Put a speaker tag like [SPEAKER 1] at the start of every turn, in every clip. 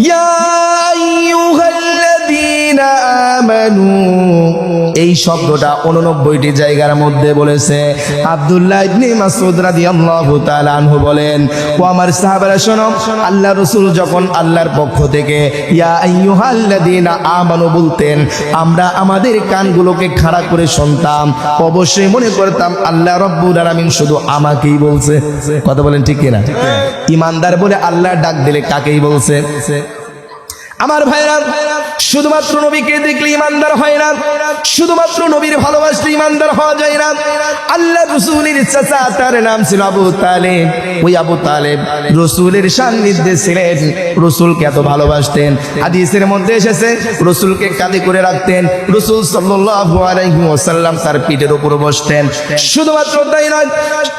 [SPEAKER 1] ইয়া আইয়ুহাল্লাযীনা আমানু, এই শব্দটা 89টি জায়গার মধ্যে বলেছে। আব্দুল্লাহ ইবনে মাসউদ রাদিয়াল্লাহু তাআলা আনহু বলেন, ও আমার সাহাবারা শোনো, আল্লাহ রাসূল যখন আল্লাহর পক্ষ থেকে ইয়া আইয়ুহাল্লাযীনা আমানু বলতেন, আমরা আমাদের কানগুলোকে খাড়া করে শুনতাম, অবশ্যই মনে করতাম আল্লাহ রাব্বুল আলামিন শুধু আমাকেই বলছে। কথা বলেন ঠিক কিনা? ইমানদার বলে আল্লাহ ডাক দিলে কাকেই বলছে? আমার ভাইরা, শুধুমাত্র নবীকে দেখলে ইমানদার হয় না, শুধুমাত্র নবীর ভালোবাসলে ইমানদার হওয়া যায় না। আল্লাহ রাসূলের চাচা, তার নাম ছিল আবু তালেব। ওই আবু তালেব রাসূলের সান্নিধ্যে ছিলেন, রাসূলকে এত ভালোবাসতেন। হাদিসের মধ্যে এসেছে রাসূলকে কাঁধে করে রাখতেন, রাসূল সাল্লাল্লাহু আলাইহি ওয়াসাল্লাম তার পিঠের উপর বসতেন। শুধুমাত্র তাই নয়,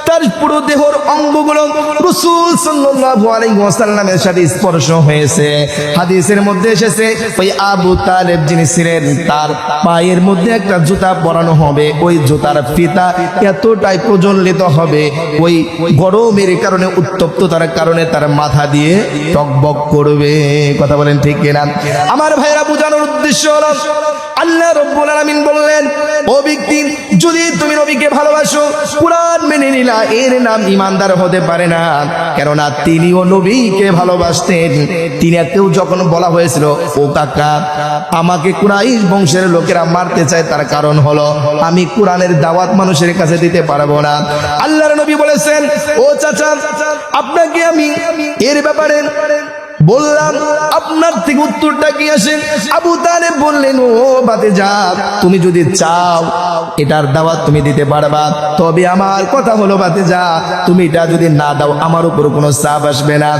[SPEAKER 1] তার পুরো দেহের অঙ্গগুলো রাসূল সাল্লাল্লাহু আলাইহি ওয়াসাল্লামের সাথে স্পর্শ হয়েছে। হাদিসের মধ্যে এসেছে ওই আবু তালেব যিনি ছিলেন, তার পায়ের মধ্যে একটা জুতা পরানো হবে, ওই জুতার ফিতা এতটাই প্রজ্বলিত হবে, ওই গরমের কারণে, উত্তপ্ততার কারণে তার মাথা দিয়ে টকবক করবে। কথা বলেন ঠিক কিনা? আমার ভাইরা, বোঝানোর উদ্দেশ্য হলো আল্লাহ রাব্বুল আলামিন বললেন, ও ব্যক্তি, যদি তুমি নবীকে ভালোবাসো, কুরআন মেনে নিলা, এর নাম ইমানদার হতে পারে না। কেননা তিনিও নবীকে ভালোবাসতেন। তিনিকেও যখন বলা হয়েছিল, ও কাকা, আমাকে কুরাইশ বংশের লোকেরা মারতে চায়, তার কারণ হলো আমি কোরআনের দাওয়াত মানুষের কাছে দিতে পারবো না। আল্লাহর নবী বলেছেন, ও চাচা, আপনাকে আমি এর ব্যাপারে বললাম, আপনার থেকে উত্তরটা কি আসে? আবু তালেব বললেন, ও ভাতিজা, তুমি যদি চাও এটার দাওয়াত তুমি দিতে পারবা, তবে আমার কথা হলো ভাতিজা, তুমি এটা যদি না দাও আমার উপর কোনো চাপ আসবে না।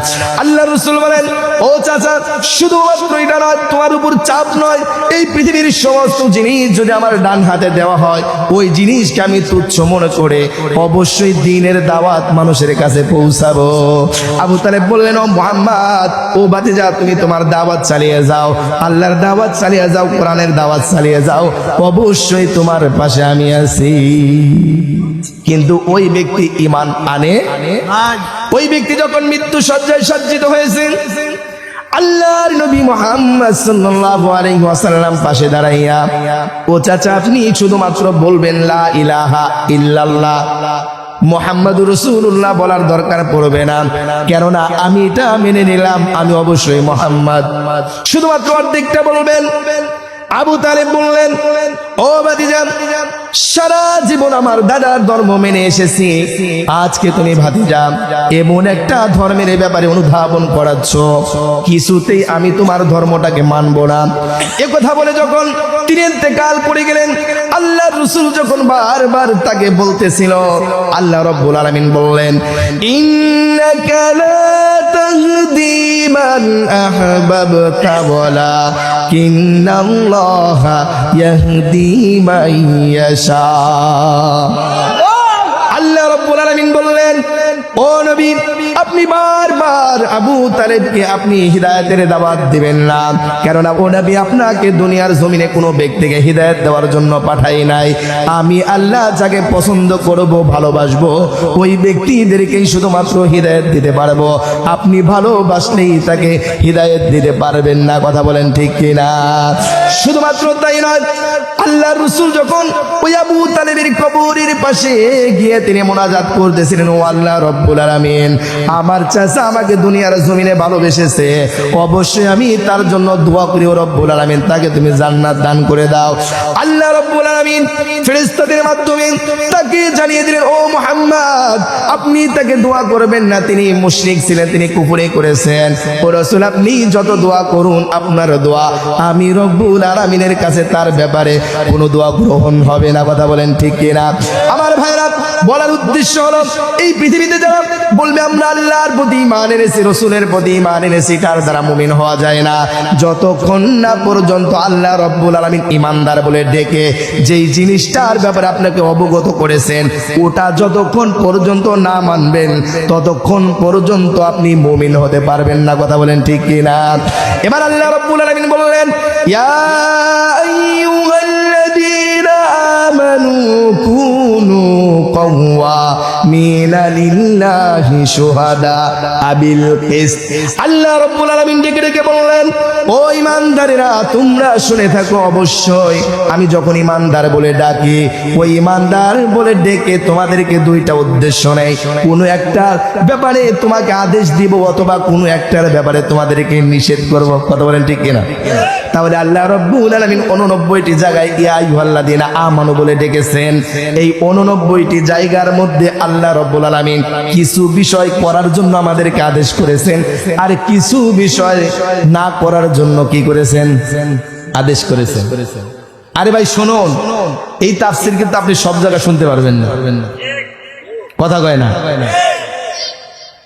[SPEAKER 1] আল্লাহ রাসূল বলেন, ও চাচা, শুধুমাত্র এটা নয়, তোমার উপর চাপ নয়, এই পৃথিবীর সমস্ত জিনিস যদি আমার ডান হাতে দেওয়া হয়, ওই জিনিসকে আমি তুচ্ছ মনে করে অবশ্যই দ্বীনের দাওয়াত মানুষের কাছে পৌঁছাবো। আবু তালেব বললেন, ও মুহাম্মদ, ও ভাতিজা, তুমি তোমার দাওয়াত চালিয়ে যাও, আল্লাহর দাওয়াত চালিয়ে যাও, কোরআনের দাওয়াত চালিয়ে যাও, অবশ্যই তোমার পাশে আমি আছি। কিন্তু ওই ব্যক্তি ঈমান আনে। ওই ব্যক্তি যখন মৃত্যু শয্যায় সজ্জিত হয়েছে, আল্লাহর নবী মুহাম্মদ সাল্লাল্লাহু আলাইহি ওয়াসাল্লাম পাশে দাঁড়াইয়া, ও চাচা, আপনি শুধুমাত্র বলবেন লা ইলাহা ইল্লাল্লাহ মুহাম্মাদুর রাসূলুল্লাহ বলার দরকার পড়বে না, কেননা আমি এটা মেনে নিলাম, আমি অবশ্যই মুহাম্মদ। শুধুমাত্র অর্ধেকটা বলবেন। আবু তালেব বললেন, ও ভাতিজা, সারা জীবন আমার দাদার ধর্ম মেনে এসেছি, আজকে তুমি ভাতিজা এমন একটা ধর্মের ব্যাপারে অনুধাবন করাচ্ছ, কিছুতেই আমি তোমার ধর্মটাকে মানবো না। এ কথা বলে যখন তিনি ইন্তেকাল করে গেলেন, আল্লাহ রাসূল যখন বারবার তাকে বলতেছিল, আল্লাহ রাব্বুল আলামিন বললেন, ইন্নাকা লা তাহদি মান আহবাবতা ওয়ালাকিন্নাল্লাহা ইয়াহদি মান ইয়াশা। আল্লাহ রাব্বুল আলামিন বললেন, ও নবী, আপনি বারবার আবু তালেবকে আপনি হিদায়াতের দাওয়াত দিবেন না, কেননা ও নবী আপনাকে দুনিয়ার জমিনে কোনো ব্যক্তিকে হিদায়াত দেওয়ার জন্য পাঠাই নাই। আমি আল্লাহ যাকে পছন্দ করব, ভালোবাসবো, ওই ব্যক্তিদেরকেই শুধুমাত্র হিদায়াত দিতে পারবো। আপনি ভালোবাসলেই তাকে হিদায়াত দিতে পারবেন না। কথা বলেন ঠিক কিনা? শুধুমাত্র তাই নয়, আল্লাহ রাসূল যখন ওই আবু তালেবের কবরের পাশে গিয়ে তিনি মোনাজাত করতেছিলেন, ও আল্লাহ রাব্বুল আলামিন, আমার চাচা আমাকে দুনিয়ার জমিনে ভালোবেসেছে, অবশ্যই আমি তার জন্য দোয়া করি, ও রব্বুল আলামিন তাকে তুমি জান্নাত দান করে দাও। আল্লাহ রাব্বুল আলামিন ফেরেশতাদের মাধ্যমে তাকে জানিয়ে দিলেন, ও মুহাম্মদ, আপনি তাকে দোয়া করবেন না, তিনি মুশরিক ছিলেন, তিনি কুফরি করেছেন। ও রাসূল, আপনি যত দোয়া করুন, আপনার দোয়া আমি রব্বুল আলামিনের কাছে তার ব্যাপারে কোনো দোয়া গ্রহণ হবে না। কথা বলেন ঠিক কিনা? আমার ভাইরা, বলার উদ্দেশ্য হলো, এই পৃথিবীতে যারা বলবে আমরা আল্লাহর প্রতি ঈমান এনেছি, রাসূলের প্রতি ঈমান এনেছি, তার দ্বারা মুমিন হওয়া যায় না, যতক্ষণ না পর্যন্ত আল্লাহ রাব্বুল আলামিন ঈমানদার বলে ডেকে যেই জিনিসটার ব্যাপারে আপনাকে অবগত করেছেন, ওটা যতক্ষণ পর্যন্ত না মানবেন, ততক্ষণ পর্যন্ত আপনি মুমিন হতে পারবেন না। কথা বলেন ঠিক কিনা? এবার আল্লাহ রাব্বুল আলামিন বললেন, ইয়া আইয়ুহাল্লাযীনা আমানু কুনু মিনা লিল্লাহি শুহাদা আবিল কিসত। আল্লাহ রাব্বুল আলামিন ডেকে ডেকে বললেন, ও ইমানদারেরা তোমরা শুনে থাকো, অবশ্যই আমি যখন ইমানদার বলে ডাকি, ওই ইমানদার বলে ডেকে তোমাদেরকে দুইটা উদ্দেশ্য নেই। কোনো একটা ব্যাপারে তোমাকে আদেশ দিব অথবা কোনো একটার ব্যাপারে তোমাদেরকে নিষেধ করব। কথা বলেন ঠিক কিনা? তাহলে আল্লাহ রাব্বুল আলামিন 89টি জায়গায় ইয়া আইয়ুহাল্লাযীনা আমানু বলে ডেকেছেন। এই 89টি জায়গার মধ্যে আল্লাহ রাব্বুল আলামিন কিছু বিষয় করার জন্য আমাদেরকে আদেশ করেছেন, আর কিছু বিষয় না করার জন্য কি করেছেন? আদেশ করেছেন। আরে ভাই শুনুন, এই তাফসীর কিন্তু আপনি সব জায়গায় শুনতে পারবেন না। কথা কয় না?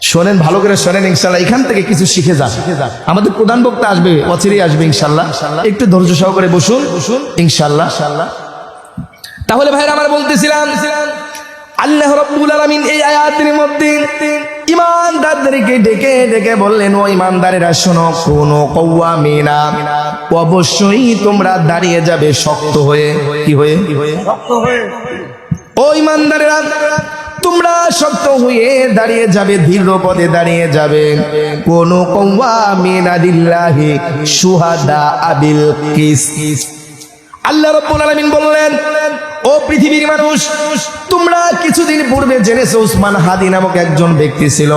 [SPEAKER 1] শোনেন, ভালো করে শোনেন, ইনশাআল্লাহ এখান থেকে কিছু শিখে যান। আমাদের প্রধান বক্তা আসবে, অচিরেই আসবে ইনশাআল্লাহ। একটু ধৈর্য সহকারে বসুন ইনশাআল্লাহ। তাহলে ভাইরা আমার বলতেছিলাম, আল্লাহ রাব্বুল আলামিন এই আয়াতের মধ্যে ইমানদারদেরকে ডেকে ডেকে বললেন, ও ইমানদারেরা শোনো, কুনু কওয়ামিনা, অবশ্যই তোমরা দাঁড়িয়ে যাবে শক্ত হয়ে। কি হয়ে? শক্ত হয়ে। ও ইমানদারেরা তোমরা শক্ত হয়ে দাঁড়িয়ে যাবে, দৃঢ় পদে দাঁড়িয়ে যাবে। কোন কওয়ামিনা লিল্লাহি শুহাদা আবিল কিসত। আল্লাহ রাব্বুল আলামিন বললেন, ও পৃথিবীর মানুষ, তোমরা কিছুদিন পূর্বে জেনেছো উসমান হাদি নামক একজন ব্যক্তি ছিল।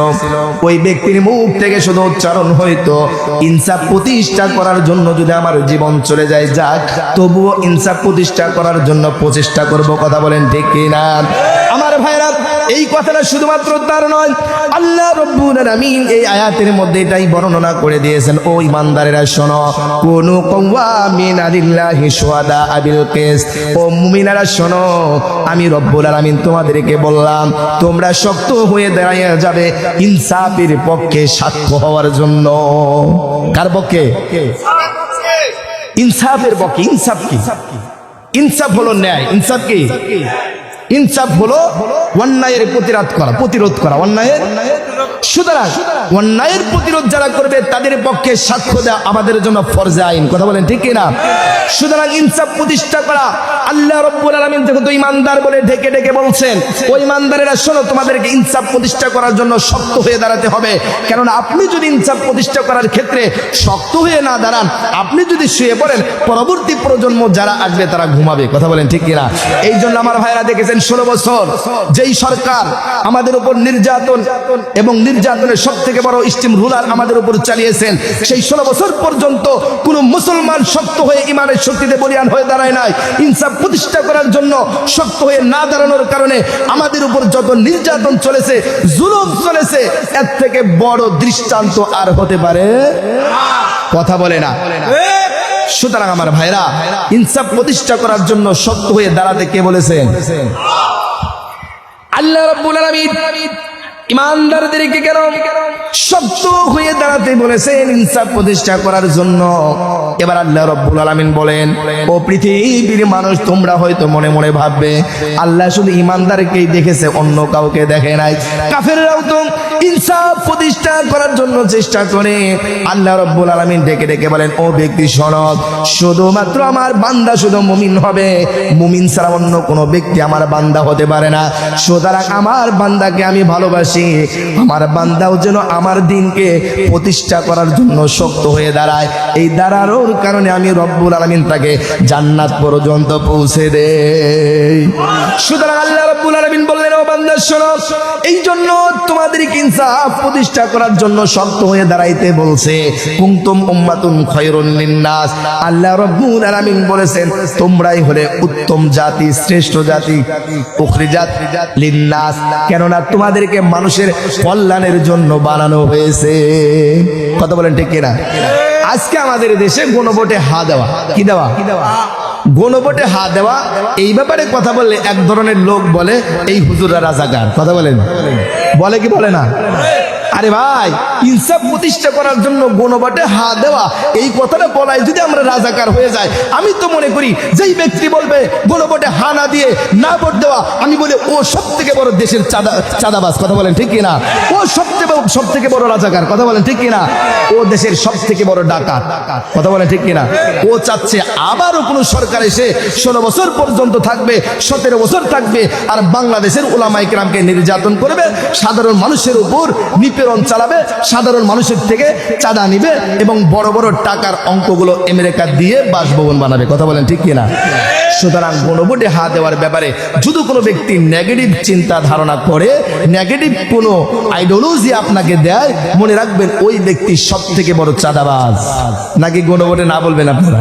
[SPEAKER 1] ওই ব্যক্তির মুখ থেকে শুধু উচ্চারণ হইতো, ইনসাফ প্রতিষ্ঠা করার জন্য যদি আমার জীবন চলে যায় যাক, তবুও ইনসাফ প্রতিষ্ঠা করার জন্য প্রচেষ্টা করব। কথা বলেন ঠিক কিনা? আমার ভাইরা, এই কথাটা শুধুমাত্র তার নয়, আল্লাহ রাব্বুল আলামিন এই আয়াতের মধ্যে এটাই বর্ণনা করে দিয়েছেন, ও ইমানদারেরা শোনো, কুনু কওয়ামিনা লিল্লাহি শুহাদা আবিল কিসত। ও মুমিনারা শোনো, আমি রব্বুল আলামিন তোমাদেরকে বললাম তোমরা শক্ত হয়ে দাঁড়িয়ে যাবে ইনসাফের পক্ষে সাক্ষ্য হওয়ার জন্য। কার পক্ষে? ইনসাফের পক্ষে। ইনসাফ কি? ইনসাফ হলো ন্যায়। ইনসাফ কি? ইনসাফ হলো অন্যায়ের প্রতিরোধ করা অন্যায়ের। সুতরাং অন্যায়ের প্রতিরোধ যারা করবে তাদের পক্ষে সাক্ষ্য দেওয়া আমাদের জন্য ফরজে আইন। কথা বলেন ঠিক কিনা? সুতরাং ইনসাফ প্রতিষ্ঠা করা, আল্লাহ রাব্বুল আলামিন যেহেতু ইমানদার বলে ডেকে ডেকে বলছেন, ওই ইমানদারেরা শোনো, তোমাদেরকে ইনসাফ প্রতিষ্ঠা করার জন্য শক্ত হয়ে দাঁড়াতে হবে। কেননা আপনি যদি ইনসাফ প্রতিষ্ঠা করার ক্ষেত্রে শক্ত হয়ে না দাঁড়ান, আপনি যদি শুয়ে পড়েন, পরবর্তী প্রজন্ম যারা আসবে তারা ঘুমাবে। কথা বলেন ঠিক কিনা? এই জন্য আমার ভাইরা দেখেছেন 16 বছর যেই সরকার আমাদের উপর নির্যাতন এবং নির্যাতনের সব থেকে বড় স্টিম রুলার আমাদের উপর চালিয়েছেন, সেই 16 বছর পর্যন্ত কোন মুসলমান শক্ত হয়ে ইমানের শক্তিতে বলিয়ান হয়ে দাঁড়ায় নাই। ইনসাফ প্রতিষ্ঠা করার জন্য শক্ত হয়ে না দাঁড়ানোর কারণে আমাদের উপর যত নির্যাতন চলেছে, জুলুম চলেছে, এর থেকে বড় দৃষ্টান্ত আর হতে পারে? কথা বলে না? সুতরাং আমার ভাইরা, ইনসাফ প্রতিষ্ঠা করার জন্য শক্ত হয়ে দাঁড়াতে কে বলেছেন? আল্লাহ রাব্বুল আলামিন ইমানদারদেরকে কেন শক্ত হয়ে দাঁড়াতে বলেছেন? ইনসাফ প্রতিষ্ঠা করার জন্য। এবার আল্লাহ রাব্বুল আলামিন বলেন, ও পৃথিবীর মানুষ, তোমরা হয়তো মনে মনে ভাববে আল্লাহ শুধু ইমানদারকেই দেখেছে, অন্য কাউকে দেখে নাই। কাফেররাও তো ইনসাফ প্রতিষ্ঠা করার জন্য চেষ্টা করে। আল্লাহ রাব্বুল আলামিন ডেকে ডেকে বলেন, ও ব্যক্তি শোনো, শুধুমাত্র আমার বান্দা শুধু মুমিন হবে, মুমিন ছাড়া অন্য কোনো ব্যক্তি আমার বান্দা হতে পারে না। সুতরাং আমার বান্দাকে আমি ভালোবাসি, আমার বান্দাও যেন আমার দিনকে প্রতিষ্ঠা করার জন্য শক্ত হয়ে দাঁড়ায়। এই দাঁড়ানোর কারণে আমি রব্বুল আলামিন তাকে জান্নাত পর্যন্ত পৌঁছে দেই। সুতরাং আল্লাহ রব্বুল আলামিন বললেন, ও বান্দা শোনো, এই জন্য তোমাদেরকে ইনসাফ প্রতিষ্ঠা করার জন্য শক্ত হয়ে দাঁড়াইতে বলছে। কুনতুম উম্মাতুন খায়রুন লিন-নাস। আল্লাহ রব্বুল আলামিন বলেছেন, তোমরাই হলে উত্তম জাতি, শ্রেষ্ঠ জাতি। উখরিজাত লিন-নাস, কেননা তোমাদেরকে মানুষের কল্যাণের জন্য বানানো হয়েছে। কথা বলেন ঠিক কিনা? আজকে আমাদের দেশে গণভোটে হা দেওয়া, কি দেওয়া? গণভোটে হা দেওয়া, এই ব্যাপারে কথা বললে এক ধরনের লোক বলে এই হুজুররা রাজাকার। কথা বলেন? বলে কি বলে না? আরে ভাই, ইনসাফ প্রতিষ্ঠা করার জন্য গণভোটে হাত দেওয়া, এই কথাটা বলাই যদি আমরা রাজাকার হয়ে যাই, আমি তো মনে করি যেই ব্যক্তি বলবে গণভোটে হা না দিয়ে না ভোট দেওয়া, আমি বলি ও সব থেকে বড় দেশের চাঁদাবাজ। কথা বলেন ঠিক কিনা? ও সব থেকে বড় রাজাকার। কথা বলেন ঠিক কিনা? ও দেশের সব থেকে বড় ডাকাত। কথা বলেন ঠিক কিনা? ও চাচ্ছে আবারও কোন সরকার এসে 16 বছর পর্যন্ত থাকবে, 17 বছর থাকবে, আর বাংলাদেশের উলামায়ে কেরামকে নির্যাতন করবে, সাধারণ মানুষের উপর নিপীড়ন চালাবে, সাধারণ মানুষের থেকে চাঁদা নিবে এবং বড় বড় টাকার অঙ্কগুলো আমেরিকা দিয়ে বাসভবন বানাবে। কথা বলেন ঠিক কিনা? সুতরাং গণভোটে হাত দেওয়ার ব্যাপারে যদি কোনো ব্যক্তি নেগেটিভ চিন্তা ধারণা করে, নেগেটিভ কোনো আইডিওলজি আপনাকে দেয়, মনে রাখবেন ওই ব্যক্তি সব থেকে বড় চাঁদাবাজ। নাকি গণভোটে না বলবেন আপনারা?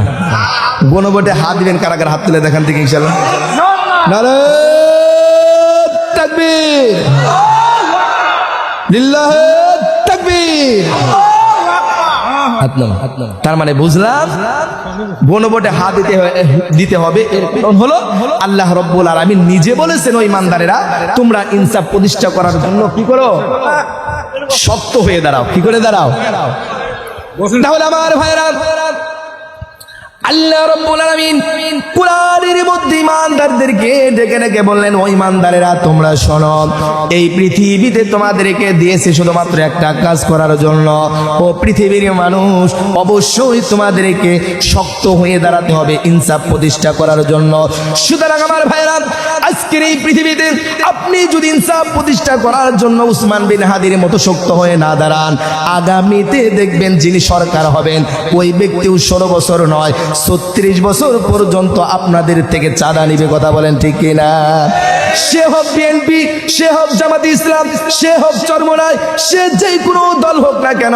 [SPEAKER 1] গণভোটে হাত দিবেন কারা কারা? হাত তুলে দেখান থেকে ইনশাআল্লাহ। নারায়ে তাকবীর, লিল্লাহে তাকবীর। তার মানে বুঝলাম গণভোটে হাত দিতে হবে। এর কারণ হলো আল্লাহ রাব্বুল আলামিন নিজে বলেছেন, ওই ইমানদারেরা তোমরা ইনসাফ প্রতিষ্ঠা করার জন্য কি করো? শক্ত হয়ে দাঁড়াও। কি করে দাঁড়াও? তাহলে আমার ভাইরা, আল্লাহ রাব্বুল আলামিন কুরআনের মধ্যে ইমানদারদেরকে ডেকে ডেকে বললেন, ও ইমানদারেরা তোমরা শোনো, এই পৃথিবীতে তোমাদেরকে দিয়েছে শুধুমাত্র একটা কাজ করার জন্য। ও পৃথিবীর মানুষ, অবশ্যই তোমাদেরকে শক্ত হয়ে দাঁড়াতে হবে ইনসাফ প্রতিষ্ঠা করার জন্য। সুতরাং আমার ভাইরা, আজকের এই পৃথিবীতে আপনি যদি ইনসাফ প্রতিষ্ঠা করার জন্য উসমান বিন হাদির মতো শক্ত হয়ে না দাঁড়ান, আগামীতে দেখবেন যিনি সরকার হবেন ওই ব্যক্তিও 16 বছর নয় 36 বছর পর্যন্ত আপনাদের থেকে চাঁদা নিবে। কথা বলেন ঠিক কিনা? সে হোক বিএনপি, সে হোক জামাতে ইসলাম, সে হোক চরমনাই, সে যে কোনো দল হোক না কেন,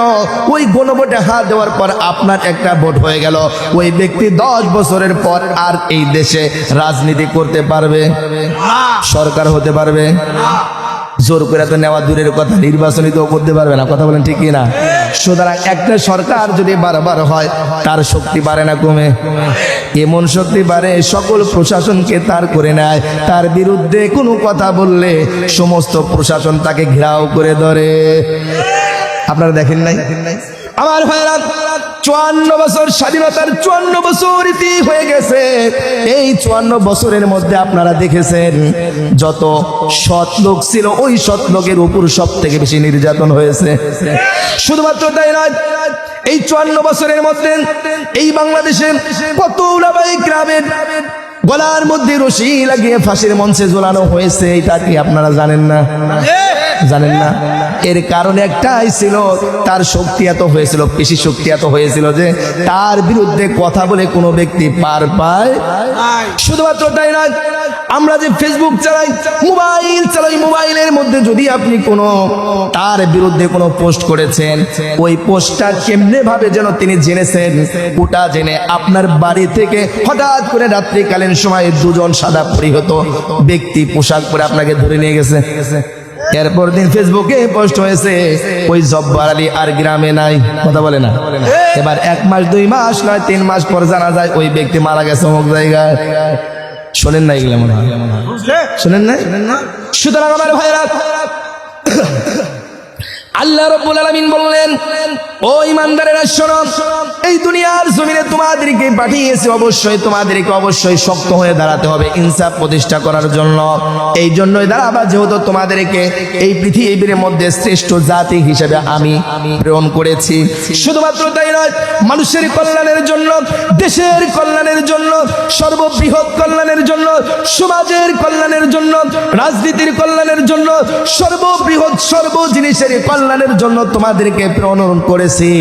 [SPEAKER 1] ওই গণভোটে হাত দেওয়ার পর আপনার একটা ভোট হয়ে গেল, ওই ব্যক্তি 10 বছরের পর আর এই দেশে রাজনীতি করতে পারবে? সরকার হতে পারবে? জোর করে তো নেওয়া দূরের কথা, নির্বাচনী তো করতে পারবে না। কথা বলেন ঠিক কিনা? সুতরাং একটা সরকার যদি বারবার হয়, তার শক্তি বাড়ে না কমে? এমন শক্তি বাড়ে, সকল প্রশাসনকে তার করে নেয়। তার বিরুদ্ধে কোনো কথা বললে সমস্ত প্রশাসন তাকে ঘেরাও করে ধরে। আপনারা দেখেন নাই? আমার ভাইরা, 54 বছর স্বাধীনতার 54 বছর ইতি হয়ে গেছে। এই 54 বছরের মধ্যে আপনারা দেখেছেন যত সৎ লোক ছিল, ওই সৎ লোকের উপর সব থেকে বেশি নির্যাতন হয়েছে। শুধুমাত্র তাই নয়, এই 54 বছরের মধ্যে এই বাংলাদেশে কত উলামায়ে কেরামের গলার মধ্যে রশি লাগিয়ে ফাঁসির মঞ্চে ঝোলানো হয়েছে। এটা কি আপনারা জানেন না? জানেন না? এর কারণ একটাই ছিল, তার শক্তি এত হয়েছিল, পেশি শক্তি এত হয়েছিল যে তার বিরুদ্ধে কথা বলে কোনো ব্যক্তি পার পায়। শুধুমাত্র তাই নয়, আমরা যে ফেসবুক চালাই, মোবাইল চালাই, মোবাইলের মধ্যে যদি আপনি কোনো তার বিরুদ্ধে কোনো পোস্ট করেছেন, ওই পোস্টটা কেমনে ভাবে যেন তিনি জেনেছেন, ওটা জেনে আপনার বাড়ি থেকে হঠাৎ করে রাত্রিকালীন সময় 2জন সাদা পরিহিত ব্যক্তি পোশাক পরে আপনাকে ধরে নিয়ে গেছে। এরপর দিন ফেসবুকে পোস্ট হয়েছে, ওই জব্বার আলী আর গ্রামে নাই। কথা বলে না? এবার 1 মাস 2 মাস নয় 3 মাস পর জানা যায় ওই ব্যক্তি মারা গেছে অমুক জায়গায়। শোনেন না এগুলো? মনে হয় শোনেন না? সুতরাং আমার ভাইরা, আল্লাহ রাব্বুল আলামিন বললেন, ও ইমানদারেরা শোনো, এই দুনিয়ার জমিনে তোমাদেরকে পাঠিয়েছে, অবশ্যই শক্ত হয়ে দাঁড়াতে হবে ইনসাফ প্রতিষ্ঠা করার জন্য। এই জন্যই দাঁড়াবা, যেহেতু তোমাদেরকে এই পৃথিবীর মধ্যে শ্রেষ্ঠ জাতি হিসেবে আমি প্রেরণ করেছি। শুধুমাত্র তাই নয়, মানুষের কল্যাণের জন্য, দেশের কল্যাণের জন্য, সর্ববৃহৎ কল্যাণের জন্য, সমাজের কল্যাণের জন্য, রাজনীতির কল্যাণের জন্য, সর্ববৃহৎ সর্ব জিনিসের কল্যাণের জন্য তোমাদেরকে প্রেরণ করেছি।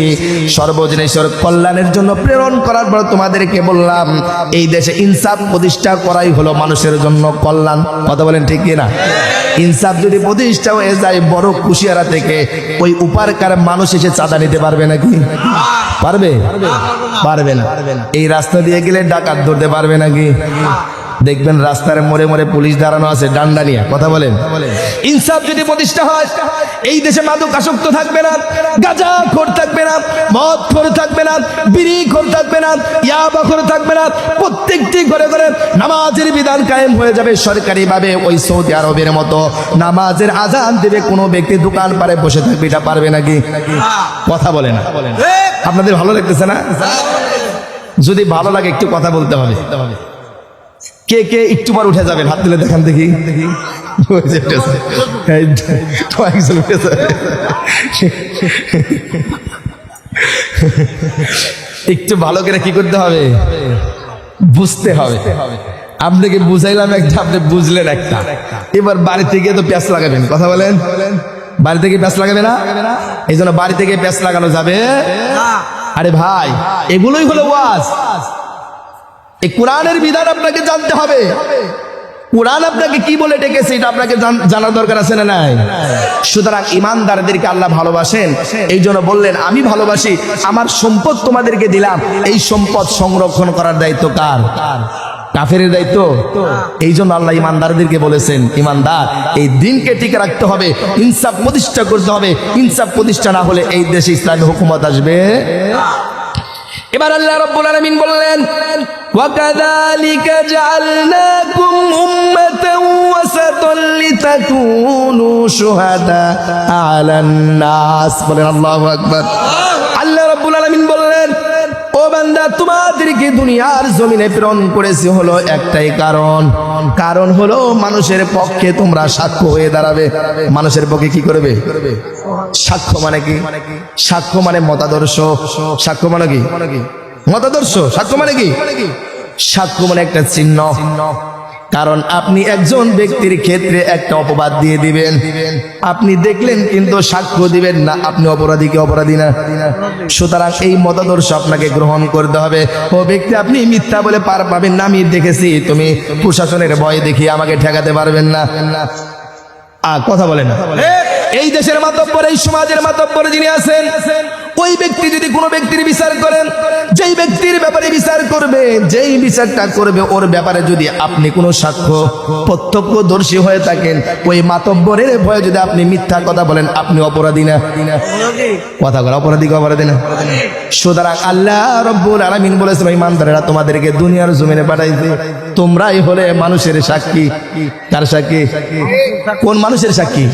[SPEAKER 1] সর্বজিনিসের কল্যাণের জন্য প্রেরণ করার পর তোমাদেরকে বললাম, এই দেশে ইনসাফ প্রতিষ্ঠা করাই হলো মানুষের জন্য কল্যাণ। কথা বলেন ঠিক কিনা? ইনসাফ যদি প্রতিষ্ঠা হয়ে যায়, বড় কুশিয়ারা থেকে ওই উপারকার মানুষ এসে চাঁদা নিতে পারবে নাকি? পারবে? পারবে না। এই রাস্তা দিয়ে গেলে ডাকাত ধরতে পারবে নাকি? দেখবেন রাস্তার মোড়ে মোড়ে পুলিশ দাঁড়ানো আছে ডান্ডা নিয়ে। কথা বলেন? ইনসাফ যদি প্রতিষ্ঠা হয়, এই দেশে মাদক আসক্ত থাকবে না, গাঁজা খোর থাকবে না, মদ খোর থাকবে না, বিড়ি খোর থাকবে না, ইয়াবা খোর থাকবে না। প্রত্যেকটি ঘরে ঘরে নামাজের বিধান কায়েম হয়ে যাবে সরকারি ভাবে। ওই সৌদি আরবের মতো নামাজের আজান দেবে, কোনো ব্যক্তি দোকান পারে বসে থাকবে, এটা পারবে নাকি? কথা বলে না। আপনাদের ভালো লাগতেছে না? যদি ভালো লাগে একটু কথা বলতে হবে। কে কে একটু পর উঠে যাবেন? হাত তুলে দেখান দেখি। কয়েকজন উঠে যাবে। একটু ভালো করে কি করতে হবে? বুঝতে হবে। আপনাকে বুঝাইলাম একটা, আপনি বুঝলেন একটা। এবার বাড়ি থেকে তো প্যাঁচ লাগাবেন। কথা বলেন, বাড়ি থেকে প্যাঁচ লাগাবে না? এই জন্য বাড়ি থেকে প্যাঁচ লাগানো যাবে। আরে ভাই, এগুলোই হলো ওয়াজ। এই কোরআনের বিধান আপনাকে জানতে হবে। কোরআন আপনাকে কি বলে ডেকেছে এটা আপনাকে জানার দরকার আছে না নাই? সুতরাং ইমানদারদেরকে আল্লাহ ভালোবাসেন, এই জন্য বললেন আমি ভালোবাসি, আমার সম্পদ তোমাদেরকে দিলাম। এই সম্পদ সংরক্ষণ করার দায়িত্ব কার? কাফেরের দায়িত্ব। এই জন্য আল্লাহ ইমানদারদেরকে বলেছেন, ইমানদার এই দিনকে টিকে রাখতে হবে, ইনসাফ প্রতিষ্ঠা করতে হবে। ইনসাফ প্রতিষ্ঠা না হলে এই দেশে ইসলামী হুকুমত আসবে। এবার আল্লাহ রাব্বুল আলামিন বললেন, ওয়াকাযালিকা জাআলনাকুম উম্মাতান ওয়াসাতান লিতাকুনু শুহাদা আলান নাস। বলেন আল্লাহু আকবার। আল্লাহ রাব্বুল আলামিন বললেন, ও বান্দা, তোমাদেরকে দুনিয়ার জমিনে প্রেরণ করেছি হলো একটাই কারণ হলো মানুষের পক্ষে তোমরা সাক্ষ্য হয়ে দাঁড়াবে। মানুষের পক্ষে কি করবে? সাক্ষ্য মানে কি? সাক্ষ্য মানে মতাদর্শ। সাক্ষ্য মানে কি? মতাদর্শ। সাক্ষ্য মানে কি? সাক্ষ্য মানে একটা চিহ্ন। কারণ আপনি একজন ব্যক্তির ক্ষেত্রে একটা অপবাদ দিয়ে দিবেন, আপনি দেখলেন কিন্তু সাক্ষ্য দিবেন না, আপনি অপরাধীকে অপরাধী না। সুতরাং এই মতাদর্শ আপনাকে গ্রহণ করতে হবে। ও ব্যক্তি, আপনি মিথ্যা বলে পার পাবেন না, আমি দেখেছি তুমি প্রশাসনের ভয় দেখিয়ে আমাকে ঠেকাতে পারবেন না। কথা বলে না। এই দেশের মাতব্বর, এই সমাজের মাতব্বর যিনি আছেন, ওই ব্যক্তি যদি কোনো ব্যক্তির বিচার করেন, যেই ব্যক্তির ব্যাপারে বিচার করবে, যেই বিচারটা করবে ওর ব্যাপারে যদি আপনি কোনো সাক্ষ্য প্রত্যক্ষদর্শী হয়ে থাকেন, ওই মাতব্বরের ভয়ে যদি আপনি মিথ্যা কথা বলেন, আপনি অপরাধী না? কথা বলে অপরাধী কে অপরাধী না? সুতরাং আল্লাহ রাব্বুল আলামিন বলেছেন, ইমানদারেরা তোমাদেরকে দুনিয়ার জমিনে পাঠাইছে, তোমরাই হলে মানুষের সাক্ষী। কার সাক্ষী? কোন মানুষের সাক্ষী?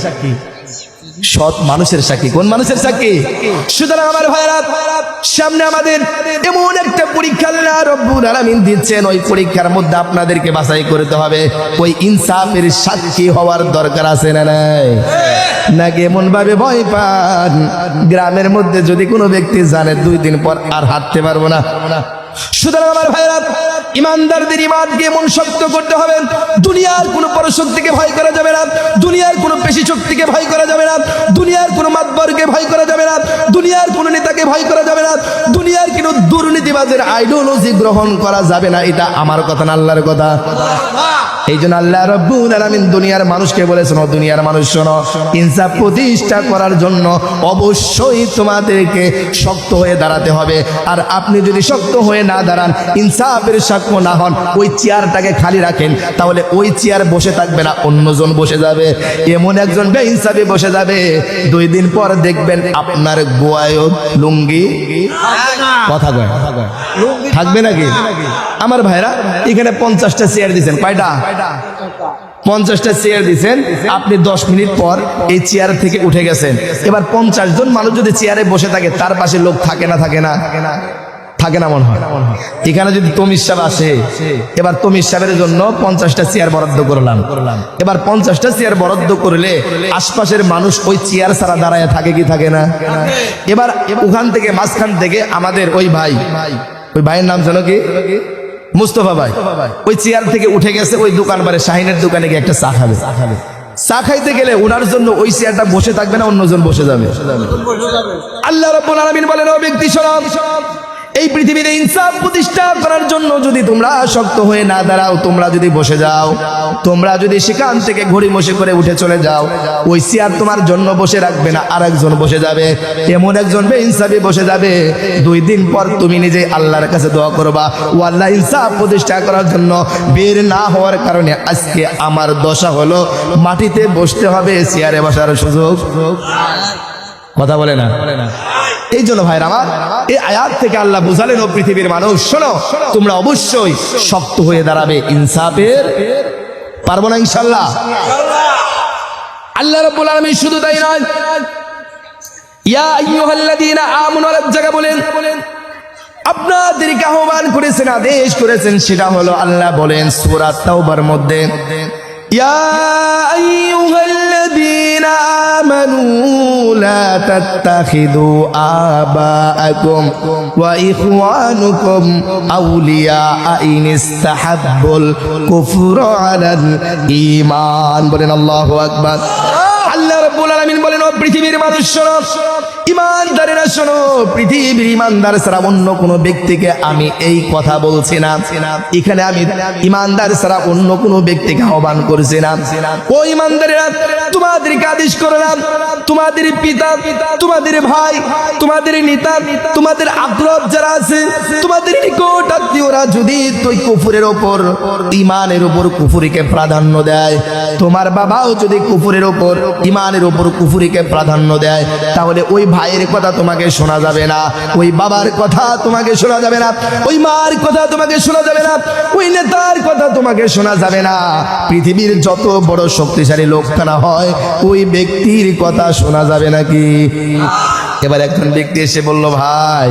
[SPEAKER 1] সৎ মানুষের সাক্ষী। কোন মানুষের সাক্ষী? সুতরাং আমার ভাইরা, সামনে আমাদের এমন একটা পরীক্ষা আল্লাহ রাব্বুল আলামিন দিচ্ছেন, ওই পরীক্ষার মধ্যে আপনাদেরকে বাছাই করতে হবে। ওই ইনসাফের সাক্ষী হওয়ার দরকার আছে না নাই? নাকি এমন ভাবে ভয় পান, গ্রামের মধ্যে যদি কোনো ব্যক্তি জানে 2 দিন পর আর হাঁটতে পারবো না। সুতরাং আমার ভাইরা, ইমানদারদের ইমানকে এমন শক্ত করতে হবে, দুনিয়ার কোনো পরশক্তিকে ভয় করা যাবে না, দুনিয়ার কোনো পেশি শক্তিকে ভয় করা যাবে না, দুনিয়ার কোনো মাতবরকে ভয় করা যাবে না, দুনিয়ার কোনো নেতাকে ভয় করা যাবে না, দুনিয়ার কোনো দুর্নীতিবাজের আইডিওলজি গ্রহণ করা যাবে না। এটা আমার কথা না, আল্লাহর কথা। এই জন্য আল্লাহ রাব্বুল আলামিন দুনিয়ার মানুষকে বলেছেন, ও দুনিয়ার মানুষ শোনো, ইনসাফ প্রতিষ্ঠা করার জন্য অবশ্যই তোমাদেরকে শক্ত হয়ে দাঁড়াতে হবে। আর আপনি যদি শক্ত হয়ে না দাঁড়ান, ইনসাফের সাক্ষ্য না হন, ওই চেয়ারটাকে খালি রাখেন, তাহলে ওই চেয়ার বসে থাকবে না, অন্যজন বসে যাবে। এমন একজন বেইনসাফি বসে যাবে, 2 দিন পর দেখবেন আপনার গোয়ায় লুঙ্গি কথা কয় থাকবে নাকি? আমার ভাইরা, এখানে 50টা চেয়ার দিয়েছেন, কয়টা? 50টা চেয়ার দিয়েছেন। আপনি 10 মিনিট পর এই চেয়ার থেকে উঠে গেছেন। এবার 50 জন মানুষ যদি চেয়ারে বসে থাকে, তার পাশে লোক থাকে না? থাকে না? থাকে না মনে হয়। এখানে যদি তমিজ সাহেব আসে, এবার তমিজ সাহেবের জন্য 50টা চেয়ার বরাদ্দ করলাম। এবার 50টা চেয়ার বরাদ্দ করলে আশপাশের মানুষ ওই চেয়ার ছাড়া দাঁড়ায় থাকে কি থাকে না? এবার ওখান থেকে, মাঝখান থেকে আমাদের ওই ভাই, ওই ভাইয়ের নাম জানো কি? মুস্তফা ভাই। ওই চেয়ার থেকে উঠে গেছে, ওই দোকান বারে শাহিনের দোকানে গিয়ে একটা চা খাবে। চা খাইতে গেলে ওনার জন্য ওই চেয়ারটা বসে থাকবে না, অন্যজন বসে যাবে। আল্লাহ রাব্বুল আলামিন বলেন, ও ব্যক্তি শোনো, এই পৃথিবীতে ইনসাফ প্রতিষ্ঠা করার জন্য যদি তোমরা শক্ত হয়ে না দাঁড়াও, তোমরা যদি বসে যাও, তোমরা যদি সেখান থেকে ঘড়ি মশে করে উঠে চলে যাও, ওই চেয়ার তোমার জন্য বসে রাখবে না, আর একজন বসে যাবে। এমন একজন বেইনসাফি বসে যাবে, 2 দিন পর তুমি নিজে আল্লাহর কাছে দোয়া করবা, ও আল্লাহ, ইনসাফ প্রতিষ্ঠা করার জন্য বের না হওয়ার কারণে আজকে আমার দশা হলো মাটিতে বসতে হবে, চেয়ারে বসার সুযোগ। কথা বলে না? এই জন্য ভাইরা আমার, এই আয়াত থেকে আল্লাহ বুঝালেন, ও পৃথিবীর মানুষ শোনো, তোমরা অবশ্যই শক্ত হয়ে দাঁড়াবে ইনসাফের। পারবো না ইনশাআল্লাহ? আল্লাহ রাব্বুল আলামিন শুধু তাই নয়, ইয়া আইয়ুহাল্লাযীনা আমানু এর জায়গা বলেন আপনাদেরকে আহ্বান করেছেন, আদেশ করেছেন, সেটা হলো আল্লাহ বলেন সূরা তাওবার মধ্যে, ইয়া আইয়ুহাল্লাযীনা আমানু লা তাত্তাখিযু আবাআকুম ওয়া ইখওয়ানুকুম আউলিয়া ইন ইসতাহাব্বুল কুফরা আলাল ঈমান। বলেন আল্লাহু আকবার। আল্লাহ রাব্বুল আলামিন বলেন, ও পৃথিবীর মানুষ শোনো, ইমানদারেরা শোনো, পৃথিবীর ইমানদার ছাড়া অন্য কোনো ব্যক্তিকে আমি এই কথা বলছি না। এখানে আমি ইমানদার ছাড়া অন্য কোনো ব্যক্তিকে আহ্বান করছি না। ও ইমানদারেরা, তোমাদেরকে আদেশ করলাম, তোমাদের পিতা, তোমাদের ভাই, তোমাদের নেতা, তোমাদের আকরব যারা আছে, তোমাদের নিকট আত্মীয়রা যদি তুই কুফরের ওপর, ইমানের উপর কুফরিকে প্রাধান্য দেয়, তোমার বাবাও যদি কুফরের ওপর, ইমানের উপর কুফরিকে প্রাধান্য দেয়, তাহলে ওই ভাইয়ের কথা তোমাকে শোনা যাবে না, ওই বাবার কথা তোমাকে শোনা যাবে না, ওই মার কথা তোমাকে শোনা যাবে না, ওই নেতার কথা তোমাকে শোনা যাবে না। পৃথিবীর যত বড় শক্তিশালী লোকখানা হয়, ওই ব্যক্তির কথা শোনা যাবে নাকি? এবার একজন ব্যক্তি এসে বলল, ভাই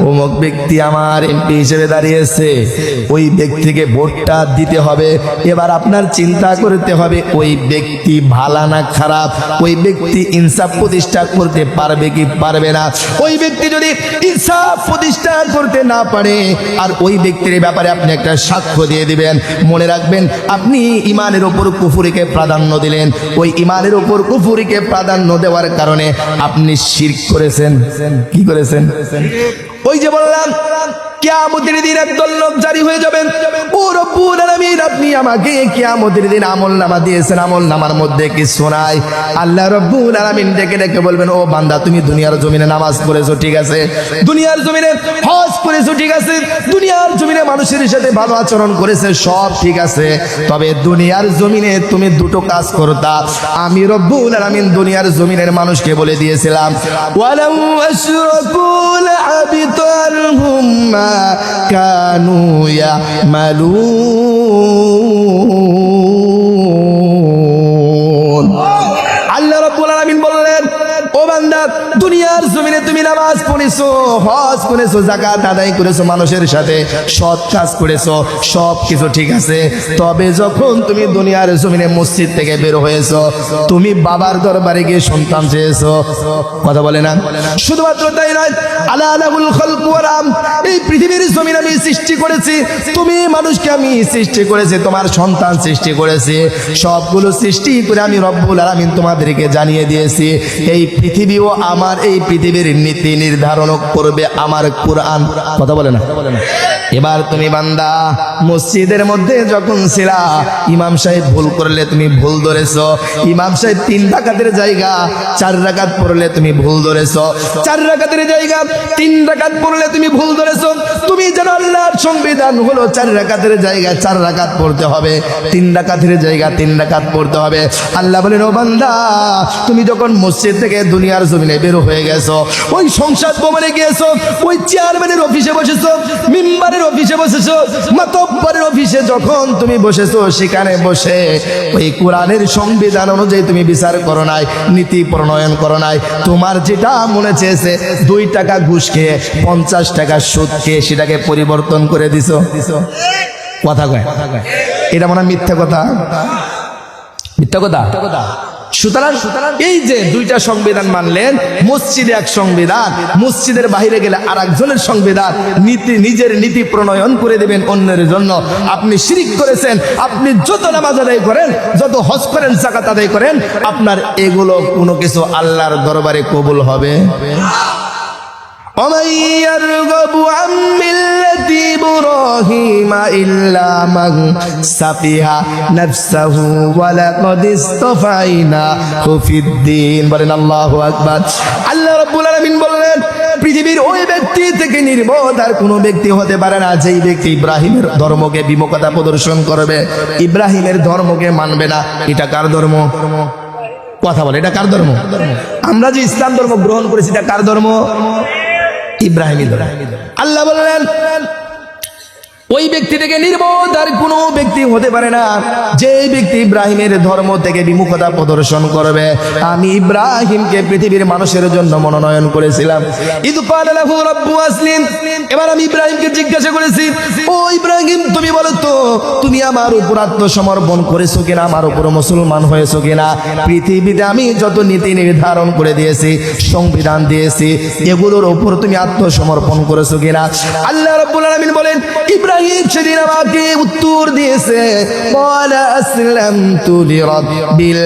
[SPEAKER 1] অমুক ব্যক্তি আমার এমপি হিসেবে দাঁড়িয়েছে, ওই ব্যক্তিকে ভোটটা দিতে হবে। এবার আপনার চিন্তা করতে হবে, ওই ব্যক্তি ভালো না খারাপ, ওই ব্যক্তি ইনসাফ প্রতিষ্ঠা করতে পারবে কি পারবে না। ওই ব্যক্তি যদি ইনসাফ প্রতিষ্ঠা করতে না পারে, আর ওই ব্যক্তির ব্যাপারে আপনি একটা সাক্ষ্য দিয়ে দিবেন, মনে রাখবেন আপনি ইমানের ওপর কুফরিকে প্রাধান্য দিলেন, ওই ইমানের ওপর কুফরিকে প্রাধান্য দেওয়ার কারণে আপনি শিরক করেছেন। কি করেছেন? ওই যে বললাম, কিয়ামতের দিন একদল লোক জারি হয়ে যাবেন, ও রব্বুল আলামিন আপনি আমাকে কিয়ামতের দিন আমলনামা দিয়েছেন, আমলনামার মধ্যে কিছু নাই। আল্লাহ রব্বুল আলামিন ডেকে ডেকে বলবেন, ও বান্দা, তুমি দুনিয়ার জমিনে নামাজ পড়েছো ঠিক আছে, দুনিয়ার জমিনে হজ করেছো ঠিক আছে, দুনিয়ার জমিনে মানুষের সাথে ভালো আচরণ করেছে, সব ঠিক আছে, তবে দুনিয়ার জমিনে তুমি দুটো কাজ করতা। আমি রব্বুল আলামিন দুনিয়ার জমিনের মানুষকে বলে দিয়েছিলাম, ওয়ালাউ আশরাকু লাহাবিতা আনহুম মা কানু ইয়ামালুন। আল্লাহ রাব্বুল আলামিন বললেন, ও বান্দা, দুনিয়ার জমিনে তুমি নামাজ পড়েছো, হজ করেছো, যাকাত আদায় করেছো, মানুষের সাথে সৎ কাজ করেছো, সব কিছু ঠিক আছে, তবে যখন তুমি দুনিয়ার জমিনে মসজিদ থেকে বের হয়েছো, তুমি বাবার দরবারে গিয়ে সন্তান চেয়েছো। কথা বলে না? শুধুমাত্র তাই নয়, আলা লাহুল খালকু ওয়াল আমর, এই পৃথিবীর জমিন আমি সৃষ্টি করেছি, তুমি মানুষকে আমি সৃষ্টি করেছি, তোমার সন্তান সৃষ্টি করেছি, সবগুলো সৃষ্টি করে আমি রব্বুল আলামিন তোমাদেরকে জানিয়ে দিয়েছি, এই পৃথিবীও আমার, এই পৃথিবীর নীতি নির্ধারণ করবে আমার কুরআন। কথা বলে না? এবার তুমি বান্দা মসজিদের মধ্যে যখন ছিলা, ইমাম সাহেব ভুল করলে তুমি ভুল ধরেছো, ইমাম সাহেব 3 রাকাতের জায়গা 4 রাকাত পড়লে তুমি ভুল ধরেছো, 4 রাকাতের জায়গা 3 রাকাত পড়লে তুমি ভুল ধরেছো। তুমি জানো আল্লাহর সংবিধান হলো 4 রাকাতের জায়গা 4 রাকাত পড়তে হবে, 3 রাকাতের জায়গা 3 রাকাত পড়তে হবে। আল্লাহ বলেন, ও বান্দা, তুমি যখন মসজিদ থেকে দুনিয়ার জমিনে বের হয়ে গেছো, ওই সংসদ ভবনে গিয়েছো, ওই চেয়ারম্যানের অফিসে বসেছো, মিম্বারের অফিসে বসেছো, মাতব্বরের অফিসে যখন তুমি বসেছো, সেখানে বসে ওই কোরআনের সংবিধান অনুযায়ী তুমি বিচার করো নাই, নীতি প্রণয়ন করো নাই, তোমার যেটা মনে চেয়েছে 2 টাকা ঘুষ খেয়ে 50 টাকা সুদ খেয়ে সেটাকে পরিবর্তন করে দিছো। কথা কয়, এটা মনে হয় মিথ্যা কথা, মিথ্যা কথা। সুতরাং এই যে 2টা সংবিধান মানলেন, মসজিদে এক সংবিধান, মসজিদের বাইরে গেলে আর একজনের সংবিধান, নীতি, নিজের নীতি প্রণয়ন করে দেবেন অন্যের জন্য। আপনি শিরিক করেছেন, আপনি যত নামাজ আদায় করেন, যত হজ করেন, যাকাত আদায় করেন, আপনার এগুলো কোনো কিছু আল্লাহর দরবারে কবুল হবে। ومن يرغب عن ইব্রাহিমা ইল্লা মান সাফিহা নাফসাহু ওয়া লাকাদ ইসতাফাইনাহু ফিদ্দীন। বলেন আল্লাহু আকবার। আল্লাহ রাব্বুল আলামিন বললেন পৃথিবীর ওই ব্যক্তি থেকে নির্বোধ আর কোনো ব্যক্তি হতে পারে না যেই ব্যক্তি ইব্রাহিমের ধর্মকে বিমুখতা প্রদর্শন করবে, ইব্রাহিমের ধর্মকে মানবে না। এটা কার ধর্ম? কথা বলে, এটা কার ধর্ম? আমরা যে ইসলাম ধর্ম গ্রহণ করেছি এটা কার ধর্ম? ইব্রাহিমী ধর্ম। আল্লাহ বললেন ওই ব্যক্তি থেকে নির্বোধ আর কোনো ব্যক্তি হতে পারে না যে ব্যক্তি ইব্রাহিমের ধর্ম থেকে বিমুখতা প্রদর্শন করবে। আমি ইব্রাহিমকে পৃথিবীর মানুষের জন্য মনোনয়ন করেছিলাম। ইদ ক্বালা লাহু রাব্বু আসলিম। এবার আমি ইব্রাহিমকে জিজ্ঞাসা করেছি, ও ইব্রাহিম তুমি বলো তো তুমি আমার উপর আত্মসমর্পণ করেছো কিনা, আমার উপর মুসলমান হয়েছো কিনা? পৃথিবীতে আমি যত নীতি নির্ধারণ করে দিয়েছি, সংবিধান দিয়েছি, এগুলোর উপর তুমি আত্মসমর্পণ করেছো কিনা? আল্লাহ রাব্বুল আলামিন বলেন ইব্রাহিম সেদিন আমাকে উত্তর দিয়েছে, ক্বালা আসলামতু লিরাব্বিল